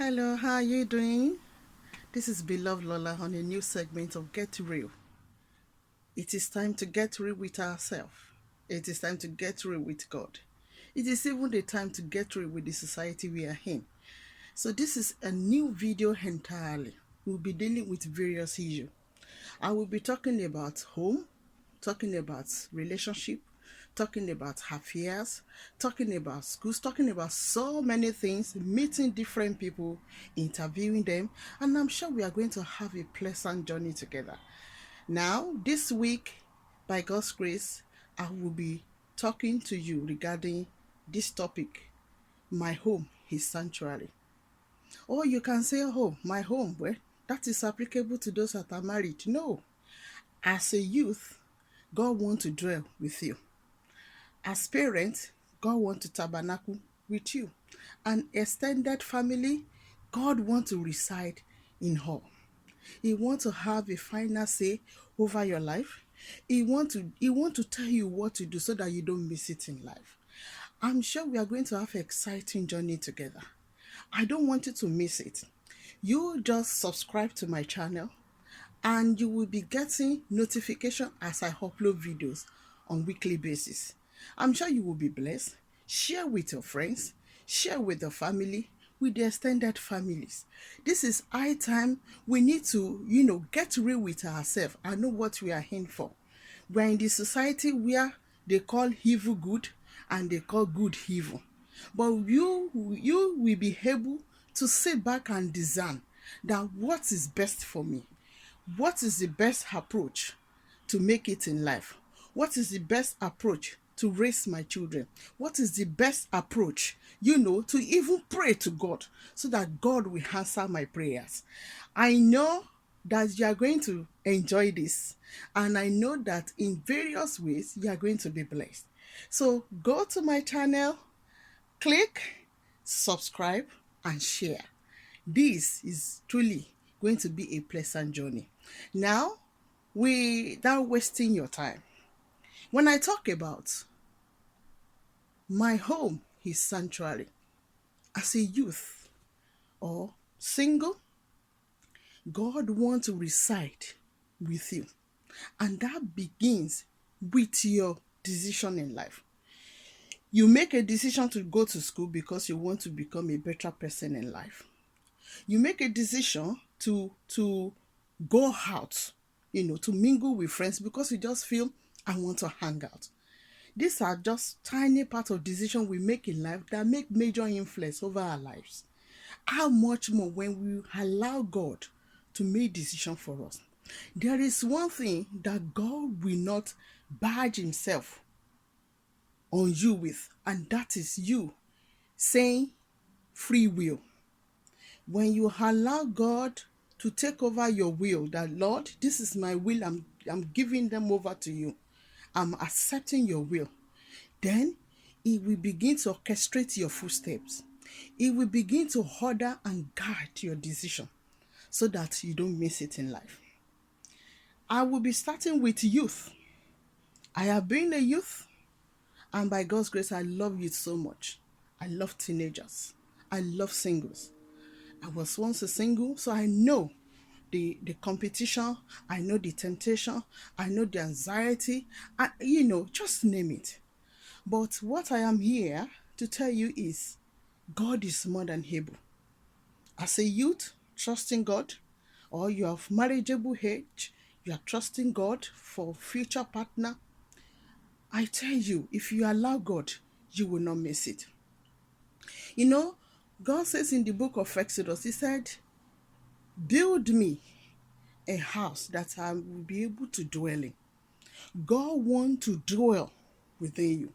Hello, how are you doing? This is Beloved Lola on a new segment of Get Real. It is time to get real with ourselves. It is time to get real with God. It is even the time to get real with the society we are in. So this is a new video entirely. We'll be dealing with various issues. I will be talking about home, talking about relationship, talking about affairs, talking about schools, talking about so many things, meeting different people, interviewing them, and I'm sure we are going to have a pleasant journey together. Now, this week, by God's grace, I will be talking to you regarding this topic. My home is sanctuary. Or you can say, oh, my home. Well, that is applicable to those that are married. No. As a youth, God wants to dwell with you. As parents, God wants to tabernacle with you. An extended family, God wants to reside in her. He wants to have a final say over your life. He want to tell you what to do so that you don't miss it in life. I'm sure we are going to have an exciting journey together. I don't want you to miss it. You just subscribe to my channel and you will be getting notification as I upload videos on weekly basis. I'm sure you will be blessed. Share with your friends, share with your family, with the extended families. This is high time we need to, get real with ourselves and know what we are in for. We're in the society where they call evil good and they call good evil. But you will be able to sit back and discern that what is best for me. What is the best approach to make it in life? What is the best approach to raise my children? What is the best approach, to even pray to God so that God will answer my prayers? I know that you are going to enjoy this, and I know that in various ways you are going to be blessed. So go to my channel, click, subscribe, and share. This is truly going to be a pleasant journey. Now, without wasting your time, when I talk about my home is sanctuary, as a youth or single, God wants to reside with you. And that begins with your decision in life. You make a decision to go to school because you want to become a better person in life. You make a decision to go out, to mingle with friends because you just feel I want to hang out. These are just tiny part of decision we make in life that make major influence over our lives. How much more when we allow God to make decision for us? There is one thing that God will not barge himself on you with, and that is you saying free will. When you allow God to take over your will, that Lord, this is my will, I'm giving them over to you. I'm accepting your will. Then it will begin to orchestrate your footsteps. It will begin to order and guide your decision so that you don't miss it in life. I will be starting with youth. I have been a youth, and by God's grace, I love youth so much. I love teenagers. I love singles. I was once a single, so I know the competition, I know the temptation, I know the anxiety, just name it. But what I am here to tell you is God is more than able. As a youth, trusting God, or you have marriageable age, you are trusting God for future partner. I tell you, if you allow God, you will not miss it. You know, God says in the book of Exodus, He said, build me a house that I will be able to dwell in. God wants to dwell within you.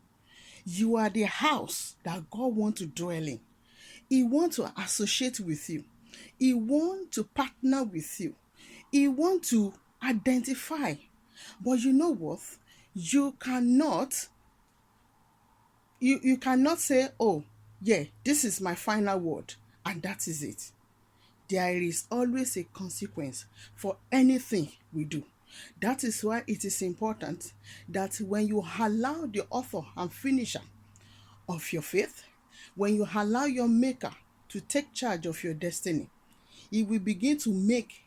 You are the house that God wants to dwell in. He wants to associate with you. He wants to partner with you. He wants to identify. But you know what? You cannot you cannot say, oh, yeah, this is my final word, and that is it. There is always a consequence for anything we do. That is why it is important that when you allow the author and finisher of your faith, when you allow your maker to take charge of your destiny. He will begin to make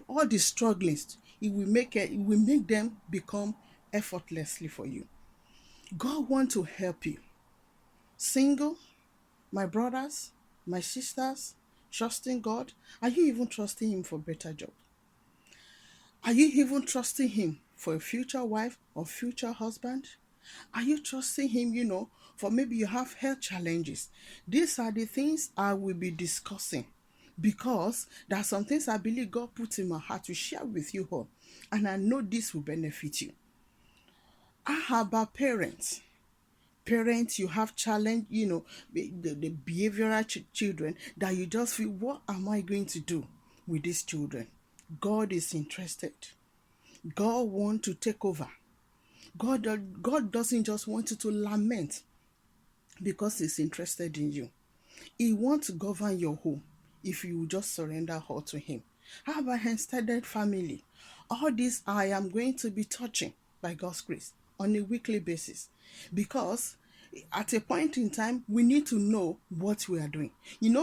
all the strugglings, it will make them become effortlessly for you. God want to help you. Single, my brothers, my sisters, trusting God. Are you even trusting Him for better job? Are you even trusting Him for a future wife or future husband? Are you trusting Him, for maybe you have health challenges? These are the things I will be discussing, because there are some things I believe God put in my heart to share with you all. And I know this will benefit you. How about parents? Parents, you have challenge, the behavioral children that you just feel, what am I going to do with these children? God is interested. God wants to take over. God doesn't just want you to lament because He's interested in you. He wants to govern your home if you just surrender all to Him. How about extended family? All this I am going to be touching by God's grace on a weekly basis, because at a point in time we need to know what we are doing.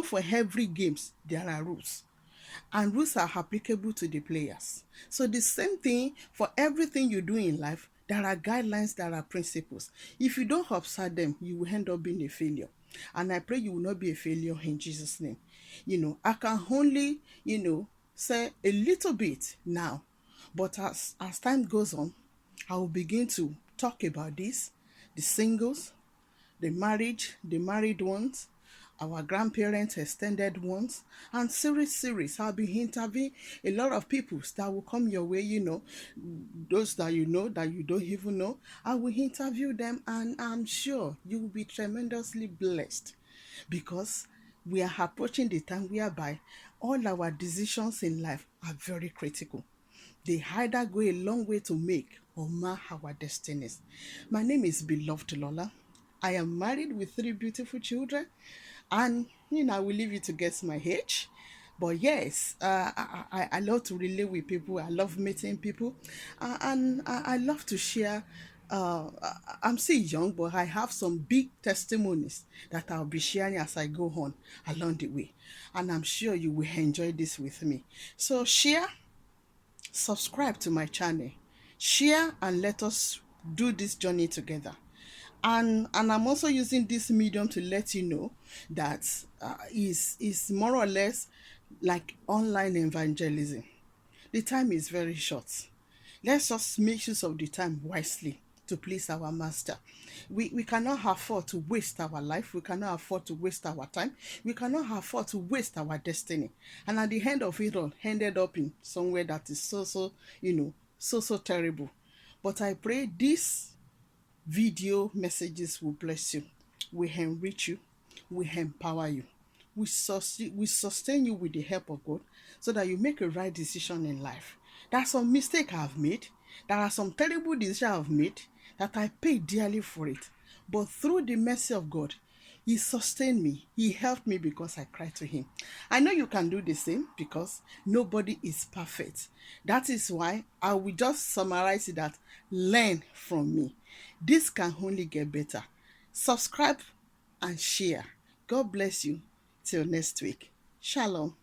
For every games there are rules, and rules are applicable to the players. So the same thing for everything you do in life, there are guidelines, there are principles. If you don't observe them, you will end up being a failure. And I pray you will not be a failure in Jesus' name. I can only, say a little bit now. But as time goes on, I will begin to talk about this, the singles, the married ones, our grandparents, extended ones, and series. I'll be interviewing a lot of people that will come your way, those that you know, that you don't even know. I will interview them, and I'm sure you will be tremendously blessed, because we are approaching the time whereby all our decisions in life are very critical. They either go a long way to make or mar our destinies. My name is Beloved Lola. I am married with 3 beautiful children, and I will leave you to guess my age. But yes, I love to relate with people. I love meeting people, and I love to share. I'm still young, but I have some big testimonies that I'll be sharing as I go on along the way, and I'm sure you will enjoy this with me. So share, subscribe to my channel, share, and let us do this journey together. And I'm also using this medium to let you know that is more or less like online evangelism. The time is very short. Let's just make use of the time wisely to please our master. We cannot afford to waste our life. We cannot afford to waste our time. We cannot afford to waste our destiny. And at the end of it all, ended up in somewhere that is so terrible. But I pray this video messages will bless you, will enrich you, will empower you, will sustain you with the help of God, so that you make a right decision in life. There are some mistakes I've made. There are some terrible decisions I've made that I paid dearly for it. But through the mercy of God, He sustained me. He helped me because I cried to Him. I know you can do the same, because nobody is perfect. That is why I will just summarize it that learn from me. This can only get better. Subscribe and share. God bless you. Till next week. Shalom.